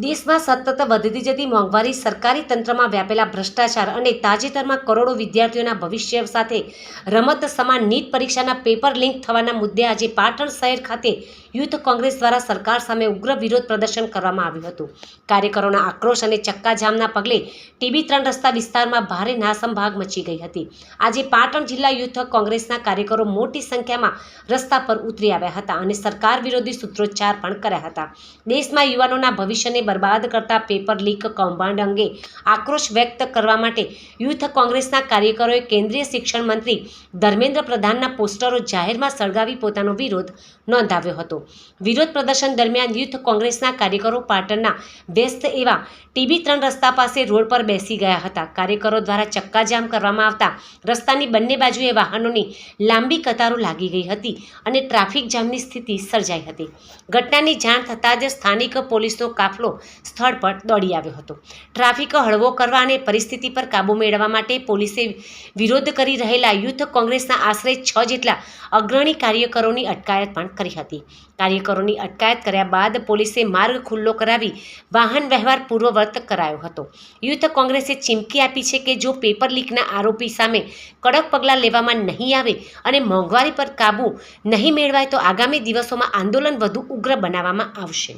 દેશમાં સતત વધતી જતી મોંઘવારી, સરકારી તંત્રમાં વ્યાપેલા ભ્રષ્ટાચાર અને તાજેતરમાં કરોડો વિદ્યાર્થીઓના ભવિષ્ય સાથે રમત સમાન નીટ પરીક્ષાના પેપર લીક થવાના મુદ્દે આજે પાટણ શહેર ખાતે યુથ કોંગ્રેસ દ્વારા સરકાર સામે ઉગ્ર વિરોધ પ્રદર્શન કરવામાં આવ્યું હતું. કાર્યકરોના આક્રોશ અને ચક્કાજામના પગલે TB3 રસ્તા વિસ્તારમાં ભારે નાસમભાગ મચી ગઈ હતી. આજે પાટણ જિલ્લા યુથ કોંગ્રેસના કાર્યકરો મોટી સંખ્યામાં રસ્તા પર ઉતરી આવ્યા હતા અને સરકાર વિરોધી સૂત્રોચ્ચાર પણ કર્યા હતા. દેશમાં યુવાનોના ભવિષ્યને બરબાદ કરતા પેપર લીક કૌભાંડ અંગે આક્રોશ વ્યક્ત કરવા માટે યુથ કોંગ્રેસના કાર્યકરોએ કેન્દ્રીય શિક્ષણ મંત્રી ધર્મેન્દ્ર પ્રધાનના પોસ્ટરો જાહેરમાં સળગાવી પોતાનો વિરોધ નોંધાવ્યો હતો. વિરોધ પ્રદર્શન દરમિયાન યુથ કોંગ્રેસના કાર્યકરો પાટણના વ્યસ્ત એવા TB3 રસ્તા પાસે રોડ પર બેસી ગયા હતા. કાર્યકરો દ્વારા ચક્કાજામ કરવામાં આવતા રસ્તાની બંને બાજુએ વાહનોની લાંબી કતારો લાગી ગઈ હતી અને ટ્રાફિક જામની સ્થિતિ સર્જાઈ હતી. ઘટનાની જાણ થતાં જ સ્થાનિક પોલીસનો કાફલો સ્થળ પર દોડી આવ્યો હતો. ટ્રાફિક હળવો કરવા અને પરિસ્થિતિ પર કાબૂ મેળવવા માટે પોલીસે વિરોધ કરી રહેલા યુથ કોંગ્રેસના આશરે 6 જેટલા અગ્રણી કાર્યકરોની અટકાયત પણ કરી હતી. કાર્યકરોની અટકાયત કર્યા બાદ પોલીસે માર્ગ ખુલ્લો કરાવી વાહન વ્યવહાર પૂર્વવત કરાયો હતો. યુથ કોંગ્રેસે ચીમકી આપી છે કે જો પેપર લીકના આરોપી સામે કડક પગલાં લેવામાં નહીં આવે અને મોંઘવારી પર કાબૂ નહીં મેળવાય તો આગામી દિવસોમાં આંદોલન વધુ ઉગ્ર બનાવવામાં આવશે.